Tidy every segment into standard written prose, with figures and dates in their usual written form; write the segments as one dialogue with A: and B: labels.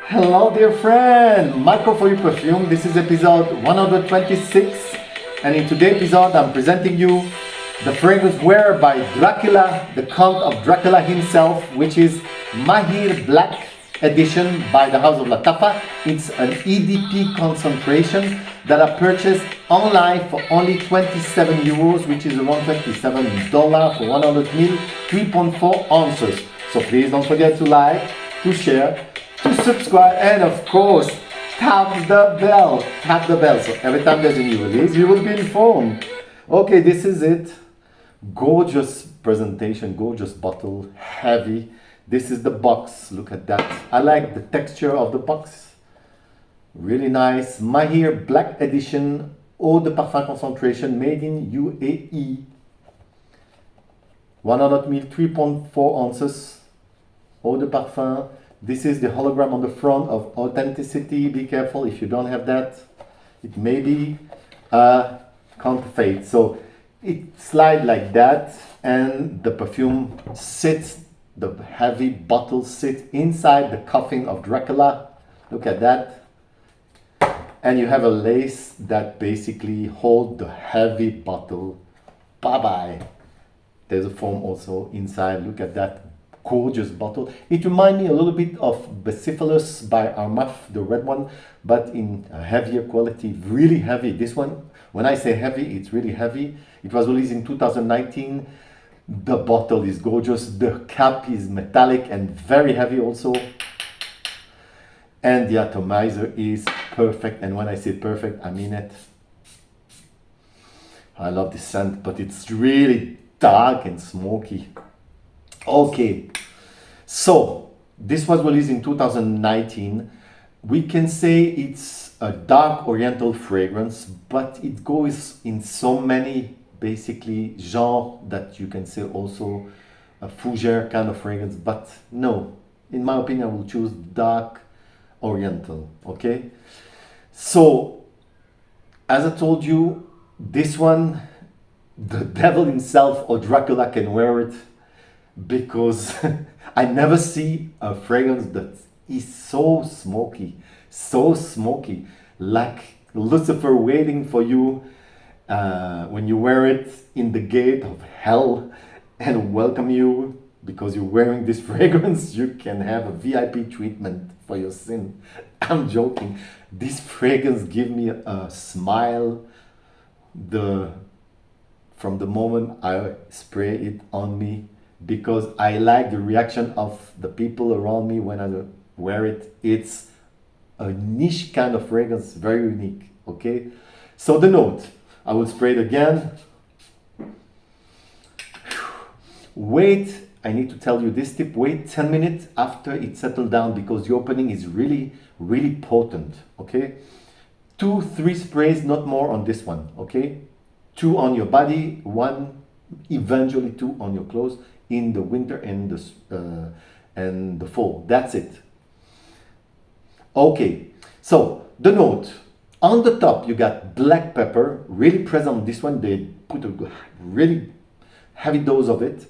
A: Hello, dear friend. Michael for your perfume. This is episode 126, and in today's episode, I'm presenting you the fragrance Wear by Dracula, the Count of Dracula himself, which is Mahir Black Edition by the House of Lattafa. It's an EDP concentration that I purchased online for only 27 euros, which is around $27 for 100 ml, 3.4 ounces. So please don't forget to like, to share, to subscribe, and of course, tap the bell. Tap the bell so every time there's a new release, you will be informed. Okay, this is it. Gorgeous presentation, gorgeous bottle, heavy. This is the box. Look at that. I like the texture of the box. Really nice. Mahir Black Edition Eau de Parfum concentration made in UAE. 100 ml, 3.4 ounces. Eau de Parfum. This is the hologram on the front of authenticity. Be careful if you don't have that. It may be a counterfeit. So it slides like that, and the perfume sits, the heavy bottle sits inside the coffin of Dracula. Look at that. And you have a lace that basically holds the heavy bottle. Bye-bye. There's a foam also inside. Look at that. Gorgeous bottle. It reminds me a little bit of Bucephalus by Armaf, the red one, but in a heavier quality, really heavy. This one, when I say heavy, it's really heavy. It was released in 2019. The bottle is gorgeous. The cap is metallic and very heavy also. And the atomizer is perfect. And when I say perfect, I mean it. I love this scent, but it's really dark and smoky. Okay, so this was released in 2019. We can say it's a dark oriental fragrance, but it goes in so many basically genre that you can say also a fougere kind of fragrance, but no, in my opinion, I will choose dark oriental. Okay, so as I told you, this one, the devil himself or Dracula can wear it, because I never see a fragrance that is so smoky, like Lucifer waiting for you when you wear it in the gate of hell and welcome you because you're wearing this fragrance. You can have a VIP treatment for your sin. I'm joking. This fragrance gives me a smile from the moment I spray it on me, because I like the reaction of the people around me when I wear it. It's a niche kind of fragrance, very unique. Okay, so the note, I will spray it again. Wait, I need to tell you this tip, wait 10 minutes after it settles down, because the opening is really potent. Okay, 2-3 sprays, not more on this one. Okay, 2 on your body, 1, eventually 2 on your clothes in the winter and the fall. That's it. Okay, so the note on the top, you got black pepper, really present on this one. They put a really heavy dose of it.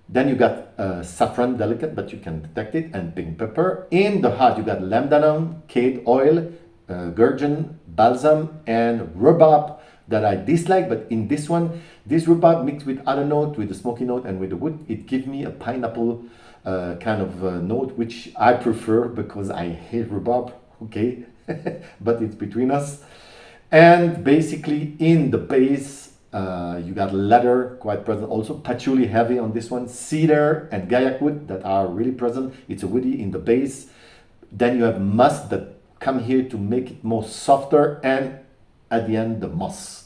A: Then you got saffron, delicate, but you can detect it, and pink pepper. In the heart, you got lambda, cade oil, gurgeon, balsam, and rhubarb that I dislike, but in this one, this rhubarb mixed with other note, with the smoky note and with the wood, it gives me a pineapple kind of note, which I prefer because I hate rhubarb. Okay, but it's between us. And basically in the base, you got leather quite present, also patchouli heavy on this one, cedar and gaiac wood that are really present. It's a woody in the base. Then you have musk that come here to make it more softer, and at the end the moss.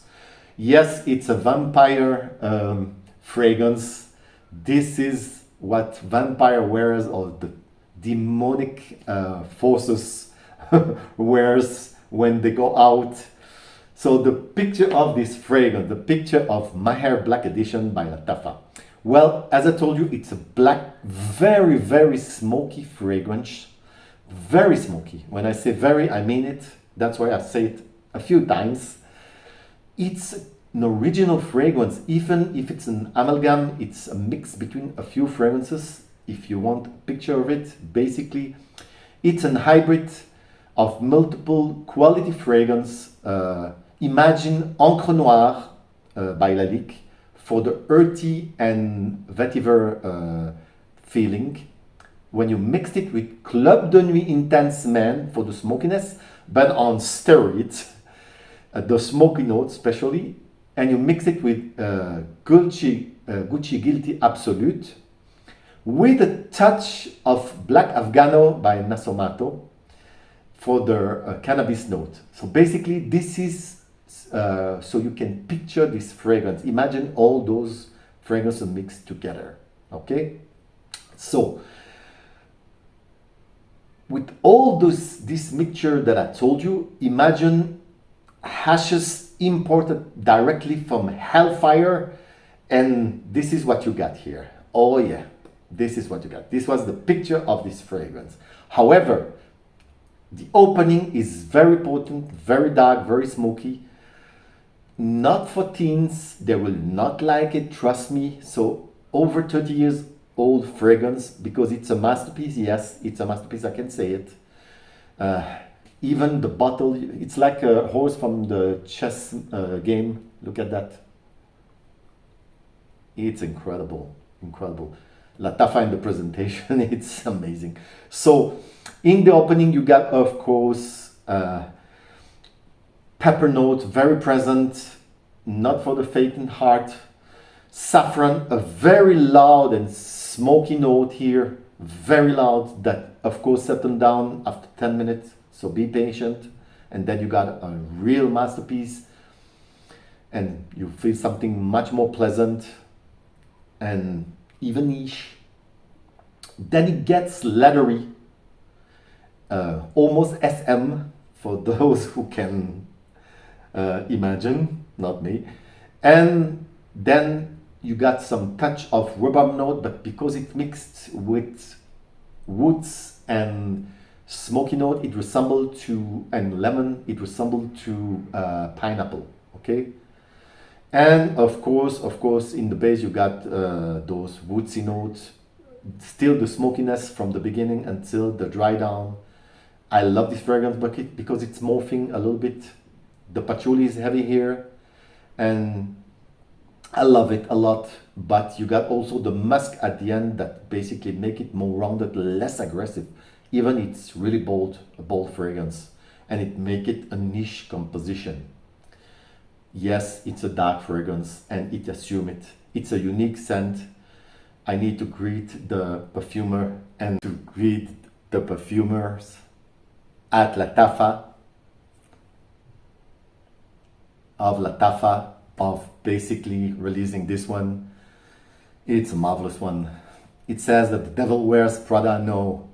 A: Yes, it's a vampire fragrance. This is what vampire wears, or the demonic forces wears when they go out. So the picture of this fragrance, the picture of Mahir Black Edition by Lattafa. Well, as I told you, it's a black, very smoky fragrance. Very smoky. When I say very, I mean it. That's why I say it a few times. It's an original fragrance, even if it's an amalgam. It's a mix between a few fragrances. If you want a picture of it, basically It's an hybrid of multiple quality fragrance. Imagine Encre Noire by Lalique for the earthy and vetiver feeling. When you mixed it with Club de Nuit Intense Man for the smokiness, but on steroids, the smoky note especially, and you mix it with Gucci Guilty Absolute, with a touch of Black Afghano by Nasomato for the cannabis note. So basically this is, so you can picture this fragrance. Imagine all those fragrances mixed together, okay? So, with all this mixture that I told you, imagine hashes imported directly from Hellfire, and this is what you got here. Oh yeah, this is what you got. This was the picture of this fragrance. However, the opening is very potent, very dark, very smoky. Not for teens, they will not like it, trust me. So over 30 years old fragrance, because it's a masterpiece. Yes, it's a masterpiece, I can say it. Even the bottle, it's like a horse from the chess game. Look at that. It's incredible, incredible. Lattafa in the presentation, it's amazing. So in the opening you got, of course, pepper note, very present, not for the faint heart. Saffron, a very loud and smoky note here, very loud, that of course settled down after 10 minutes, so be patient. And then you got a real masterpiece, and you feel something much more pleasant and even niche. Then it gets leathery, almost SM for those who can imagine, not me. And then you got some touch of rhubarb note, but because it mixed with woods and smoky note, it resembled to, and lemon, it resembled to pineapple, okay? And of course, in the base you got those woodsy notes, still the smokiness from the beginning until the dry down. I love this fragrance bucket because it's morphing a little bit. The patchouli is heavy here, and I love it a lot. But you got also the musk at the end that basically make it more rounded, less aggressive. Even it's really bold, a bold fragrance, and it make it a niche composition. Yes, it's a dark fragrance, and it assume it. It's a unique scent. I need to greet the perfumer and to greet the perfumers at Lattafa, of basically releasing this one. It's a marvelous one. It says that the devil wears Prada. No,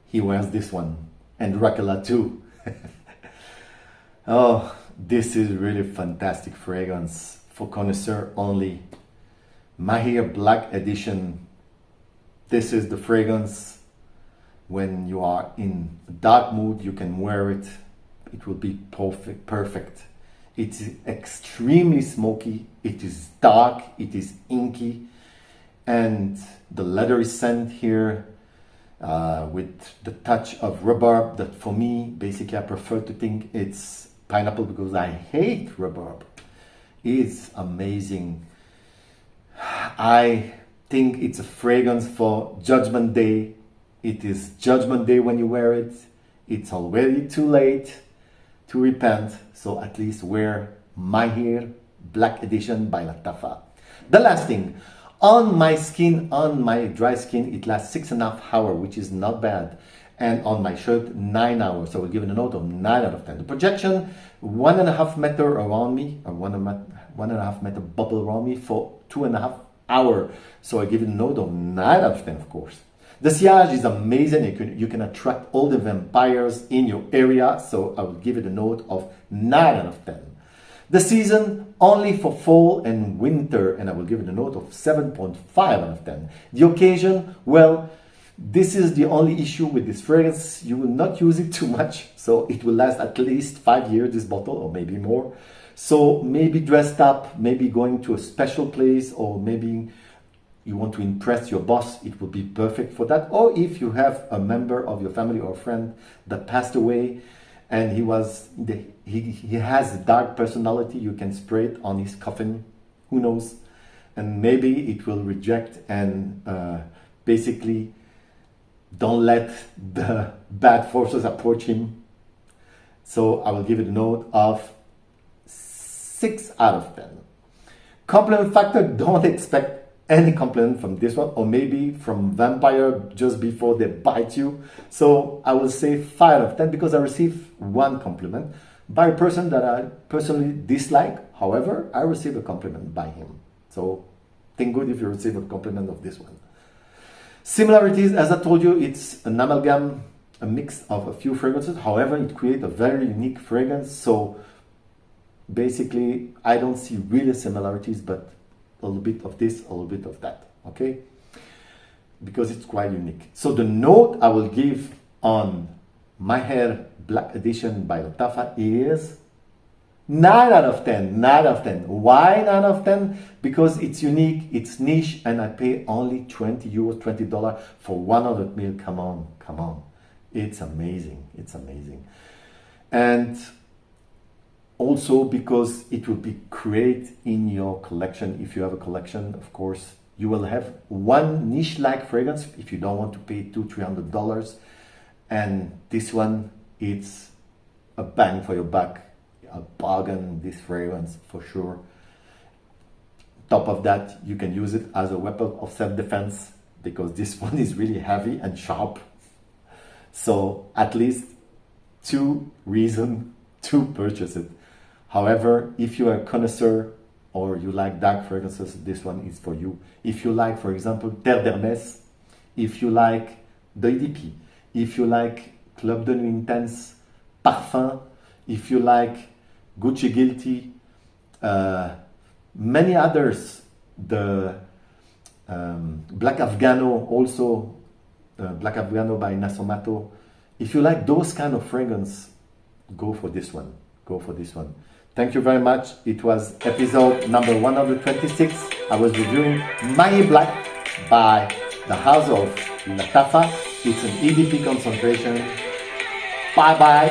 A: he wears this one, and Dracula too. Oh, this is really fantastic fragrance for connoisseur only. Mahir Black Edition. This is the fragrance when you are in a dark mood, you can wear it. It will be perfect. It is extremely smoky. It is dark. It is inky, and the leathery scent here with the touch of rhubarb. That for me, basically, I prefer to think it's pineapple because I hate rhubarb. It's amazing. I think it's a fragrance for Judgment Day. It is Judgment Day when you wear it. It's already too late to repent, so at least wear Mahir Black Edition by Lattafa. The last thing, on my skin, on my dry skin, it lasts 6.5 hours, which is not bad. And on my shirt, 9 hours. So we'll give it a note of 9 out of 10. The projection, 1.5 meter around me, or 1.5 meter bubble around me for 2.5 hours. So I give it a note of 9 out of 10, of course. The sillage is amazing. You can attract all the vampires in your area. So I will give it a note of 9 out of 10. The season, only for fall and winter, and I will give it a note of 7.5 out of 10. The occasion, well, this is the only issue with this fragrance. You will not use it too much, so it will last at least 5 years, this bottle, or maybe more. So maybe dressed up, maybe going to a special place, or maybe you want to impress your boss, it would be perfect for that. Or if you have a member of your family or friend that passed away and he has a dark personality, you can spray it on his coffin, who knows, and maybe it will reject and basically don't let the bad forces approach him. So I will give it a note of 6 out of 10. Compliment factor, don't expect any compliment from this one, or maybe from vampire just before they bite you. So I will say 5 out of 10 because I received 1 compliment by a person that I personally dislike. However, I received a compliment by him. So think good if you receive a compliment of this one. Similarities, as I told you, it's an amalgam, a mix of a few fragrances. However, it creates a very unique fragrance. So basically, I don't see really similarities, but a little bit of this, a little bit of that, okay? Because it's quite unique. So the note I will give on Mahir Black Edition by Lattafa is 9 out of 10, 9 out of 10. Why 9 out of 10? Because it's unique, it's niche, and I pay only 20 euros, $20 for 100 ml. Come on, come on. It's amazing, it's amazing. And also because it will be great in your collection. If you have a collection, of course, you will have one niche-like fragrance if you don't want to pay $200-300. And this one, it's a bang for your buck. A bargain, this fragrance for sure. Top of that, you can use it as a weapon of self-defense because this one is really heavy and sharp. So at least 2 reasons to purchase it. However, if you are a connoisseur or you like dark fragrances, this one is for you. If you like, for example, Terre d'Hermès, if you like the EDP, if you like Club de Nuit Intense, Parfum, if you like Gucci Guilty, many others, the Black Afghano also, Black Afghano by Nasomato. If you like those kind of fragrance, go for this one. Go for this one. Thank you very much. It was episode number 126. I was reviewing Maahir Black by the house of Lattafa. It's an EDP concentration. Bye bye.